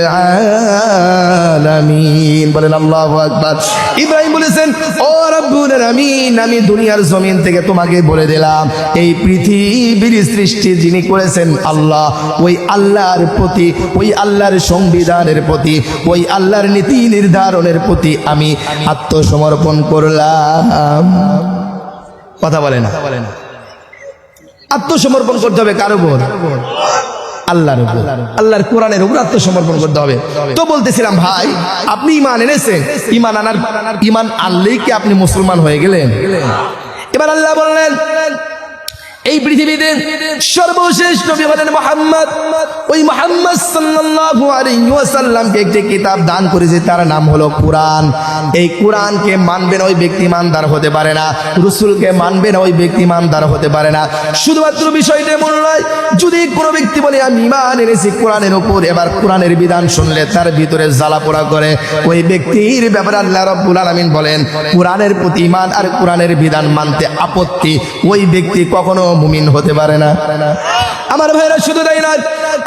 [SPEAKER 1] আলামিন। বলেন আল্লাহু আকবার। ইব্রাহিম বলেছেন ও রব্বুল আলামিন, আমি দুনিয়ার জমিন থেকে তোমাকে বলে দিলাম এই পৃথিবীর সৃষ্টি যিনি করেছেন আল্লাহ, ওই আল্লাহর প্রতি, ওই আল্লাহর সংবিধানের প্রতি, ওই আল্লাহর নীতি নির্ধারণের প্রতি আমি আত্মসমর্পণ করলাম। কথা বলে না? আত্মসমর্পণ করতে হবে কার উপর? আল্লাহর উপর, আল্লাহর কোরআনের উপর আত্মসমর্পণ করতে হবে। তো বলতেছিলাম ভাই আপনি ঈমান এনেছেন, ঈমান আনলেই কি আপনি মুসলমান হয়ে গেলেন? এবার আল্লাহ বললেন এই পৃথিবীতে সর্বশেষ নবী হলেন মুহাম্মদ। ওই মুহাম্মদ সাল্লাল্লাহু আলাইহি ওয়াসাল্লামকে একটি কিতাব দান করেছে, তার নাম হলো কোরআন। এই কোরআনকে মানবে না ওই ব্যক্তি ইমানদার হতে পারে না, রাসূলকে মানবে না ওই ব্যক্তি ইমানদার হতে পারে না। শুধুমাত্র বিষয়টা এমন নয়, যদি কোনো ব্যক্তি বলে আমি ঈমান এনেছি কোরআনের উপর, এবার কোরআনের বিধান শুনলে তার ভিতরে জ্বালা পোড়া করে, ওই ব্যক্তির ব্যাপারে আল্লাহ রাব্বুল আলামিন বলেন কোরআনের প্রতি ঈমান আর কোরআনের বিধান মানতে আপত্তি, ওই ব্যক্তি কখনো মুমিন হতে পারে না। আমার ভাইরা শুধু তাই নয়,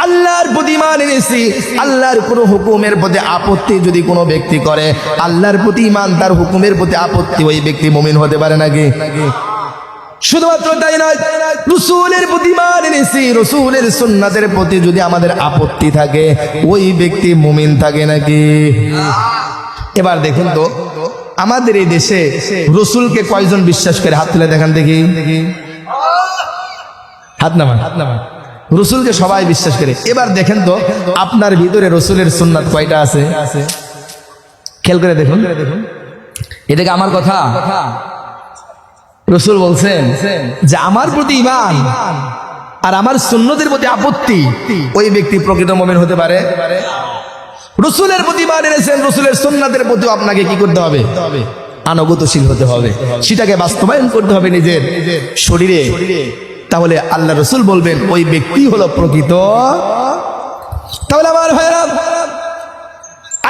[SPEAKER 1] আল্লাহর প্রতি ঈমান এনেছি, আল্লাহর কোনো হুকুমের প্রতি আপত্তি যদি কোনো ব্যক্তি করে, আল্লাহর প্রতি ঈমান তার হুকুমের প্রতি আপত্তি, ওই ব্যক্তি মুমিন হতে পারে নাকি? শুধুমাত্র তাই নয়, রাসূলের প্রতি ঈমান এনেছি, রাসূলের সুন্নাতের প্রতি যদি আমাদের আপত্তি থাকে, ওই ব্যক্তি মুমিন থাকে নাকি? এবার দেখুন তো আমাদের এই দেশে রাসূলকে কয়জন বিশ্বাস করে? হাত তুলে দেখান দেখি, হাত নামান। রাসূলকে সবাই বিশ্বাস করে। এবার দেখেন তো আপনার ভিতরে রাসূলের সুন্নাত কয়টা আছে? খেয়াল করে দেখুন। এটা কি আমার কথা? রাসূল বলছেন যে আমার প্রতি ঈমান আর আমার সুন্নতের প্রতি আপত্তি, ওই ব্যক্তি প্রকৃত মুমিন হতে পারে। রাসূলের প্রতি ঈমান এনেছেন, রাসূলের সুন্নাতের প্রতি আপনাকে কি করতে হবে? আনুগত্যশীল হতে হবে, সেটাকে বাস্তবায়ন করতে হবে নিজের শরীরে। তাহলে আল্লাহ রাসূল বলবেন ওই ব্যক্তি হলো প্রকৃত। তাহলে আমার ভাইরা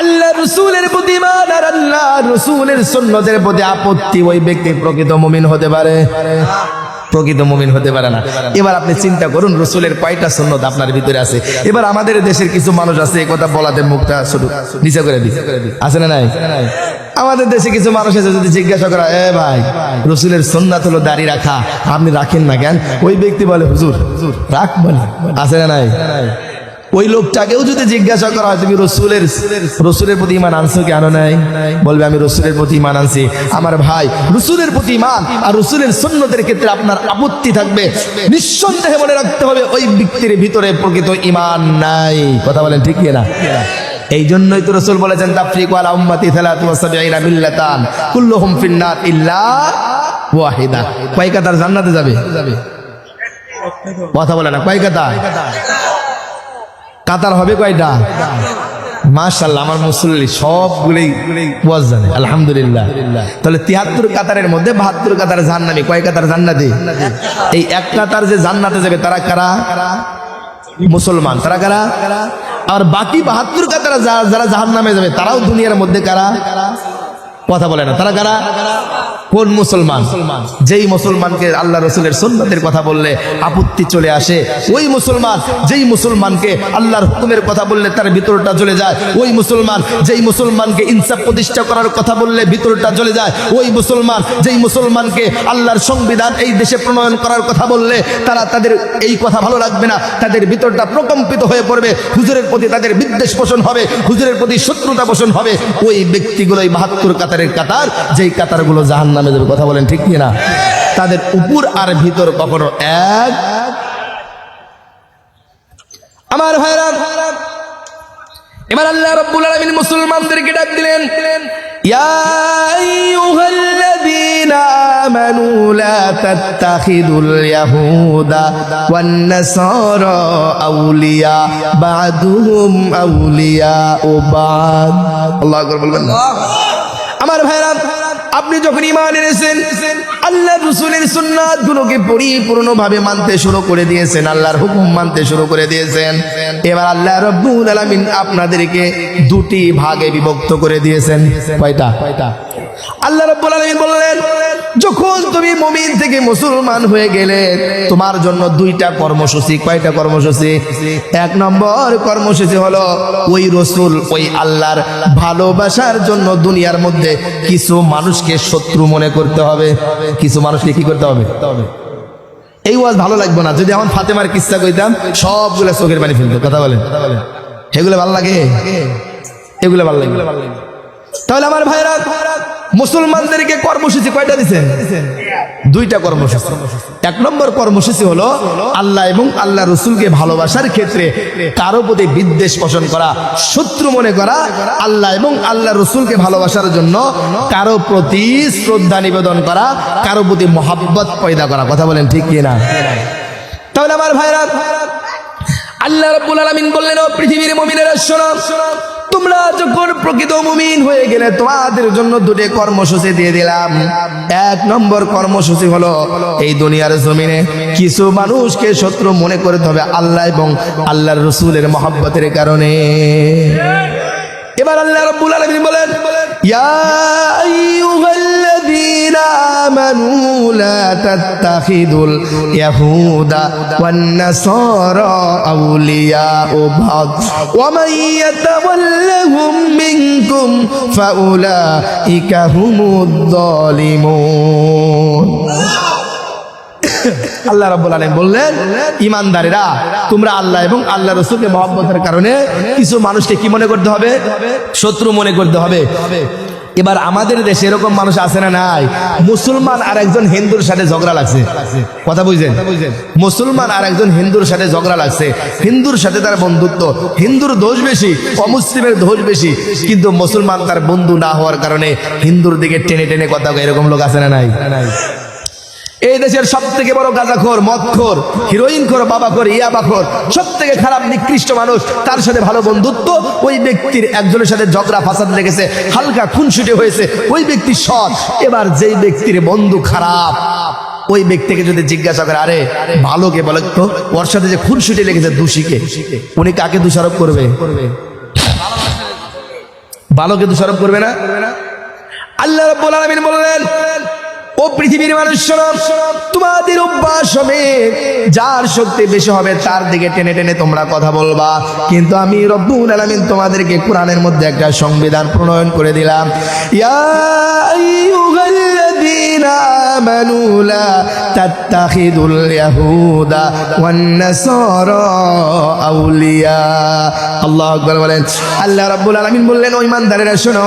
[SPEAKER 1] আল্লাহ রাসূলের প্রতি ঈমান আর আল্লাহ রাসূলের সুন্নতের প্রতি আপত্তি, ওই ব্যক্তি প্রকৃত মুমিন হতে পারে? প্রকৃত মুমিন হতে পারে না। এবার আপনি চিন্তা করুন রাসূলের কয়টা সুন্নত আপনার ভিতরে আছে। এবার আমাদের দেশের কিছু মানুষ আছে এই কথা বলাতে মুখটা শুধু নিচে করে দিই, আছে না নাই? আমাদের দেশে কিছু মানুষ আছে যদি জিজ্ঞাসা করা এ ভাই রাসূলের সুন্নাত হলো দাড়ি রাখা, আপনি রাখেন না কেন? ওই ব্যক্তি বলে হুজুর রাখ, বলে আছে না নাই? ওই লোকটাকেও যদি জিজ্ঞাসা করা হয় তুমি রাসূলের প্রতি ঈমান আনছো কি আনো নাই, বলবে আমি রাসূলের প্রতি ঈমান আনছি। আমার ভাই রাসূলের প্রতি ঈমান আর রাসূলের সুন্নতের ক্ষেত্রে আপনার আপত্তি থাকবে, নিঃসন্দেহে মনে রাখতে হবে ওই ব্যক্তির ভিতরে প্রকৃত ঈমান নাই। কথা বলেন ঠিক কি না? এই জন্যই তো রাসূল বলেছেন তাফরিকু আলা উম্মতি 73 মিল্লাতান কুল্লুহুম ফিন্নার ইল্লা ওয়াহিদা। কয় কাতার জান্নাতে যাবে? কথা বলে না, কয় কাতার? কাতার হবে কয়টা? মাশাআল্লাহ, আমার মুসল্লি সবগুলোই ওয়াজ জানে আলহামদুলিল্লাহ। তাহলে 73 কাতারের মধ্যে 72 কাতার জান্নাতি। কয় কাতার জান্নাতি? এই এক কাতার যে জান্নাতে যাবে তারা কারা? মুসলমান। তারা কারা? আর বাকি 72 কাতার যারা জাহান্নামে যাবে তারাও দুনিয়ার মধ্যে কারা? কথা বলে না, তারা কারা? কোন মুসলমান? যেই মুসলমানকে আল্লাহ রসুলের সুন্নতের কথা বললে আপত্তি চলে আসে, ওই মুসলমান। যেই মুসলমানকে আল্লাহর হুকুমের কথা বললে তার ভিতরটা জ্বলে যায়, ওই মুসলমান। যেই মুসলমানকে ইনসাফ প্রতিষ্ঠা করার কথা বললে ভিতরটা জ্বলে যায়, ওই মুসলমান। যেই মুসলমানকে আল্লাহর সংবিধান এই দেশে প্রণয়ন করার কথা বললে তাদের এই কথা ভালো লাগবে না, তাদের ভিতরটা প্রকম্পিত হয়ে পড়বে, হুজুরের প্রতি তাদের বিদ্বেষ পোষণ হবে, হুজুরের প্রতি শত্রুতা পোষণ হবে। ওই ব্যক্তিগুলোই ৭২ কাতারের কাতার, যেই কাতারগুলো জাহান্নামে যাবে। কথা বলেন ঠিক কি না? তাদের উপর আর ভিতর কখনো এক। আমার ভাইরা, এবার আল্লাহ রাব্বুল আলামিন মুসলমানদেরকে ডাক দিলেন, ইয়া আইয়ুহাল্লাযীনা আমানু লা তাত্তাখিদুল ইয়াহুদা ওয়ান নাসারা আউলিয়া বা'দুহুম আউলিয়া ও বা'দ। আল্লাহু আকবার বলবেন না? আমার ভাইরা, আপনি যখন ঈমান এনেছেন, আল্লাহ রাসূলের সুন্নাত গুলোকে পরিপূর্ণভাবে মানতে শুরু করে দিয়েছেন, আল্লাহর হুকুম মানতে শুরু করে দিয়েছেন, এবার আল্লাহ রাব্বুল আলামিন আপনাদেরকে দুটি ভাগে বিভক্ত করে দিয়েছেন। কয়টা? আল্লাহ রাব্বুল আলামিন বললেন, যখন তুমি মুমিন থেকে মুসলমান হয়ে গেলে তোমার জন্য দুইটা কর্মসূচি। কয়টা কর্মসূচি? এক নম্বর কর্মসূচি হলো ওই রাসূল, ওই আল্লাহর ভালোবাসার জন্য দুনিয়ার মধ্যে কিছু মানুষকে শত্রু মনে করতে হবে। কিছু মানুষকে কি করতে হবে? এই ওয়াজ ভালো লাগবে না যদি এখন ফাতেমার কিস্সা কইতাম, সবগুলো চোখের পানি ফেলতো। কথা বলেন, এগুলো ভালো লাগে? এগুলো ভালো লাগে? তাহলে আমার ভাইরা, মুসলমানদেরকে কর্মসূচি কয়টা দিচ্ছেন? দুইটা কর্মসূচি। এক নম্বর কর্মসূচি হলো আল্লাহ এবং আল্লাহ রসুলকে ভালোবাসার ক্ষেত্রে কারো প্রতি বিদ্বেষ পোষণ করা, শত্রু মনে করা, আল্লাহ এবং আল্লাহ রসুলকে ভালোবাসার জন্য কারো প্রতি শ্রদ্ধা নিবেদন করা, কারো প্রতি মহাব্বত পয়দা করা। কথা বলেন ঠিক কি না? তাহলে আমার ভাইরা, আল্লাহ রাব্বুল আলামিন বললেন, ও পৃথিবীর মুমিনেরা শোনো, তোমরা যখন প্রকৃত মুমিন হয়ে গেলে তোমাদের জন্য দুটো কর্মসূচি দিয়ে দিলাম। এক নম্বর কর্মসূচি হলো এই দুনিয়ার জমিনে কিছু মানুষকে শত্রু মনে করতে হবে আল্লাহ এবং আল্লাহর রাসূলের মহব্বতের কারণে। এবার আল্লাহ রাব্বুল আলামিন বলেন, ইয়া আইয়ুহাল্লাযীনা আমানু লা তাত্তাখিদুল ইয়াহুদা ওয়ান নাসারা আউলিয়া বা'দ ওয়া মান ইয়াতাওয়াল্লাহুম মিনকুম ফাউলাইকা হুমুদ যালিমুন। আল্লাহ রাব্বুল আলামিন বললেন, ঈমানদারেরা, তোমরা আল্লাহ এবং আল্লাহ রাসূলকে মহব্বতের কারণে কিছু মানুষকে কি মনে করতে হবে? শত্রু মনে করতে হবে। এবার আমাদের দেশে এরকম মানুষ আছে না নাই? মুসলমান আর একজন হিন্দুর সাথে ঝগড়া লাগছে। কথা বুঝছেন? মুসলমান আর একজন হিন্দুর সাথে ঝগড়া লাগছে, হিন্দুর সাথে তার বন্ধুত্ব, হিন্দুর দোষ বেশি, অমুসলিমের দোষ বেশি, কিন্তু মুসলমান তার বন্ধু না হওয়ার কারণে হিন্দুর দিকে টেনে টেনে কথা কয়। এরকম লোক আছে না নাই? এই দেশের সব থেকে বড় গাঁজাখোর, মদখোর, হিরোইনখোর, বাবাখোর, ইয়াবাখোর, সব থেকে খারাপ নিকৃষ্ট মানুষ, তার সাথে ভালো বন্ধুত্ব, ওই ব্যক্তির একজনের সাথে ঝগড়া ফাসাদ লেগেছে, হালকা খুনসুটি হয়েছে, ওই ব্যক্তি সৎ। এবার যেই ব্যক্তির বন্ধু খারাপ, ওই ব্যক্তিকে যদি জিজ্ঞাসা করে, আরে ভালোকে বলে তো, ওর সাথে যে খুনসুটি লেগেছে দোষীকে, উনি কাকে দোষারোপ করবে? ভালোকে দোষারোপ করবে না? আল্লাহ রাব্বুল আলামিন বললেন, ও পৃথিবীর মানুষ শোনো, তোমাদের অভ্যাস হবে যার শক্তি বেশি হবে তার দিকে টেনে টেনে তোমরা কথা বলবা, কিন্তু আমি রব্বুল আলামিন তোমাদেরকে কোরআনের মধ্যে একটা সংবিধান প্রণয়ন করে দিলাম। ইয়া আইয়ুহাল্লাযীনা আমানু লা তাত্তাখিদুল ইয়াহুদা ওয়ান নাসারা আউলিয়া। আল্লাহু আকবার বলেন। আল্লাহ রাব্বুল আলামিন বললেন, ও ঈমানদারেরা শোনো,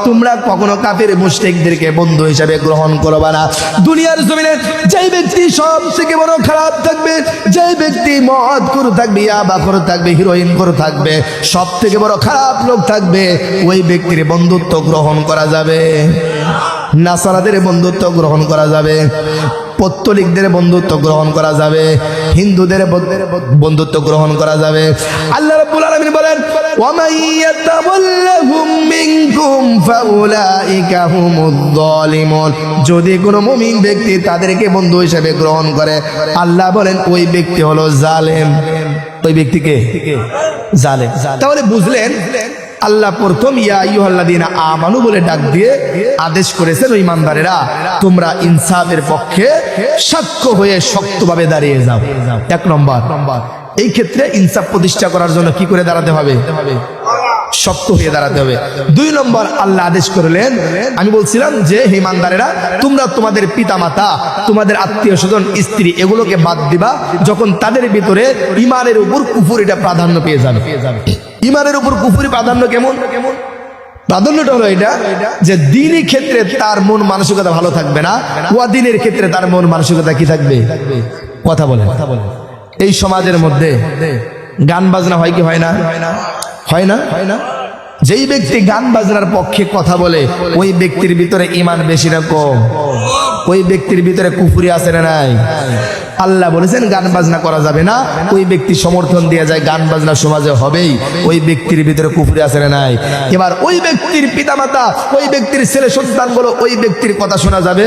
[SPEAKER 1] তোমরা কখনো কাফির মুশরিকদেরকে বন্ধু হিসেবে গ্রহণ করবা না। দুনিয়ার জমিনে যেই ব্যক্তি সব থেকে বড় খারাপ থাকবে, যেই ব্যক্তি মদখোর থাকবে, ইয়াবাখোর থাকবে, হিরোইনখোর থাকবে, সব থেকে বড় খারাপ লোক থাকবে, ওই ব্যক্তির বন্ধুত্ব গ্রহণ করা যাবে, নাসারাদের বন্ধুত্ব গ্রহণ করা যাবে, পত্তলিকদের বন্ধুত্ব গ্রহণ করা যাবে, হিন্দুদের বন্ধুত্ব গ্রহণ করা যাবে। আল্লাহ রাব্বুল আলামিন বলেন, ওয়া মান ইয়াতাওয়াল্লাহুম মিনকুম ফাউলাইকা হুমুদ যালিমুন। যদি কোনো মুমিন ব্যক্তি তাদেরকে বন্ধু হিসেবে গ্রহণ করে, আল্লাহ বলেন ওই ব্যক্তি হলো জালেম। ওই ব্যক্তিকে জালেম। তাহলে বুঝলেন, আল্লাহ প্রথম ইয়া আইয়ুহাল্লাযীনা আমানু বলে ডাক দিয়ে আদেশ করেছেন, ওই ইমানদারেরা তোমরা ইনসাফের পক্ষে সাক্ষ্য হয়ে শক্তভাবে দাঁড়িয়ে যাও। এক নম্বর, এই ক্ষেত্রে ইনসাফ প্রতিষ্ঠা করার জন্য কি করে দাঁড়াতে হবে? শক্ত হয়ে দাঁড়াতে হবে। দুই নম্বর, আল্লাহ আদেশ করলেন, আমি বলছিলাম যে হে ইমানদারেরা তোমরা তোমাদের পিতামাতা, তোমাদের আত্মীয় স্বজন, স্ত্রী এগুলোকে বাদ দিবা যখন তাদের ভিতরে ইমানের উপর কুফর এটা প্রাধান্য পেয়ে যাবে। ইমানের উপর কুফরি প্রাধান্য কেমন? প্রাধান্যটা হলো এটা যে দ্বীনি ক্ষেত্রে তার মন মানসিকতা ভালো থাকবে না, ওয়াদিনের ক্ষেত্রে তার মন মানসিকতা কি থাকবে? কথা বলে। এই সমাজের মধ্যে গান বাজনা হয় কি হয় না? হয় না? যেই ব্যক্তি গান বাজনার পক্ষে কথা বলে ওই ব্যক্তির ভিতরে ঈমান বেশি না কম? ওই ব্যক্তির ভিতরে কুফরি আছে না নাই? আল্লাহ বলেছেন গান বাজনা করা যাবে না, ওই ব্যক্তি সমর্থন দিয়ে যায় গান বাজনা সমাজে হবেই, ওই ব্যক্তির ভিতরে কুফরি আছে না নাই? এবার ওই ব্যক্তির পিতামাতা, ওই ব্যক্তির ছেলে সন্তানগুলো ওই ব্যক্তির কথা শোনা যাবে?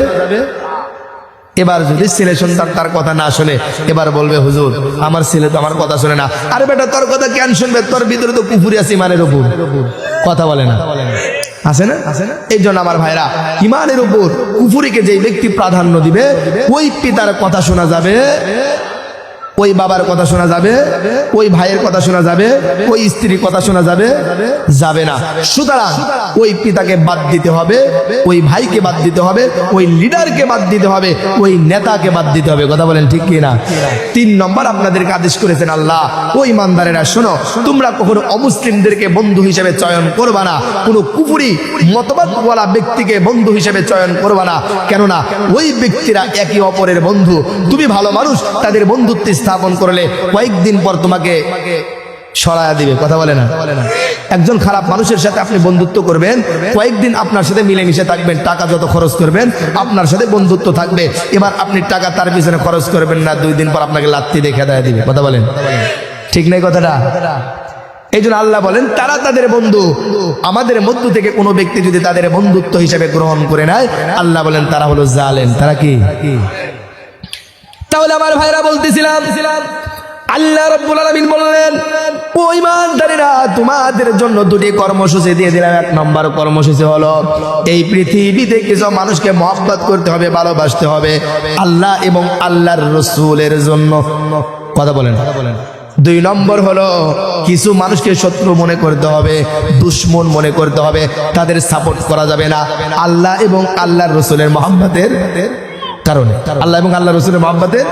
[SPEAKER 1] এবার যদি ছেলে সন্তান তার কথা না শুনে, এবার বলবে হুজুর আমার ছেলে তো আমার কথা শুনে না। আরে বেটা তোর কথা কেন শুনবে? তোর ভিতরে তো কুফরি আছে ইমানের উপর। কথা বলে না? আছে না? এই জন্য আমার ভাইরা, ইমানের উপর কুফরিকে যেই ব্যক্তি প্রাধান্য দিবে ওই পিতার কথা শোনা যাবে, ওই বাবার কথা শোনা যাবে, ওই ভাইয়ের কথা শোনা যাবে, ওই স্ত্রীর কথা শোনা যাবে? যাবে না। সুতরাং ওই পিতাকে বাদ দিতে হবে, ওই ভাইকে বাদ দিতে হবে, ওই লিডারকে বাদ দিতে হবে, ওই নেতাকে বাদ দিতে হবে। কথা বলেন ঠিক কি না? তিন নম্বর আপনাদেরকে আদেশ করেছেন আল্লাহ, ওই ইমানদারেরা শোনো, তোমরা কখনো অমুসলিমদেরকে বন্ধু হিসেবে চয়ন করবা না, কোনো কুফরি মতবাদওয়ালা ব্যক্তিকে বন্ধু হিসেবে চয়ন করবা না। কেননা ওই ব্যক্তিরা একে অপরের বন্ধু। তুমি ভালো মানুষ, তাদের বন্ধুত্ব স্থাপন করলে কয়েকদিন পর তোমাকে সরায়া দিবে। কথা বলে না? একজন খারাপ মানুষের সাথে আপনি বন্ধুত্ব করবেন, কয়েকদিন আপনার সাথে মিলেমিশে থাকবেন, টাকা যত খরচ করবেন আপনার সাথে বন্ধুত্ব থাকবে। এবার আপনি টাকা তার পিছনে খরচ করবেন না, 2 দিন পর আপনাকে লাত্তি দেখে দেয়া দিবে। কথা বলেন ঠিক নাই কথাটা? এই জন্য আল্লাহ বলেন তারা তাদের বন্ধু। আমাদের মধ্য থেকে কোনো ব্যক্তি যদি তাদের বন্ধুত্ব হিসেবে গ্রহণ করে নেয়, আল্লাহ বলেন তারা হলো জালেম। তারা কি? তাহলে আমার ভাইরা বলতেছিলাম, আল্লাহ রাব্বুল আলামিন বললেন ও ঈমানদারেরা তোমাদের জন্য 2টি কর্মসূচি দিয়ে দিলাম। 1 নম্বর কর্মসূচি হলো এই পৃথিবীতে কিছু মানুষকে মহব্বত করতে হবে, ভালোবাসতে হবে আল্লাহ এবং আল্লাহর রাসূলের জন্য। কথা বলেন। 2 নম্বর হলো কিছু মানুষকে শত্রু মনে করতে হবে, দুশমন মনে করতে হবে, তাদের সাপোর্ট করা যাবে না আল্লাহ এবং আল্লাহর রাসূলের মহব্বতের কারণে। আল্লাহ এবং আল্লাহ রাসূলের মহব্বতের।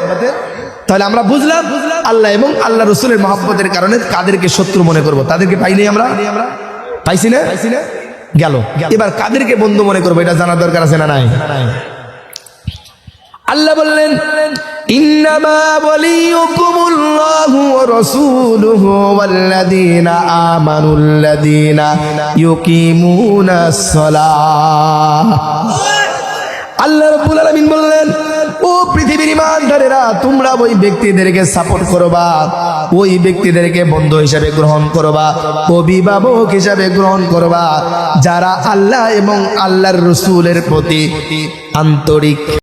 [SPEAKER 1] তাহলে আমরা বুঝলাম আল্লাহ এবং আল্লাহ রাসূলের মহব্বতের কারণে কাদেরকে শত্রু মনে করব? তাদেরকে পাইনি আমরা? পাইছি না? গেল। এবার কাদেরকে বন্ধু মনে করব এটা জানা দরকার আছে না নাই? আল্লাহ বললেন ইন্নামা ওয়ালিয়ুকুমুল্লাহু ওয়া রাসূলুহু ওয়াল্লাযীনা আমানুল্লাযীনা ইউকিমুনাস সালাহ। আল্লাহ রাব্বুল আলামিন বললেন ও পৃথিবীর ঈমানদারেরা তোমরা ওই ব্যক্তিদেরকে সাপোর্ট করবা, ওই ব্যক্তিদেরকে বন্ধু হিসেবে গ্রহণ করবা, অভিভাবক হিসেবে গ্রহণ করবা যারা আল্লাহ এবং আল্লাহর রাসূলের প্রতি আন্তরিক।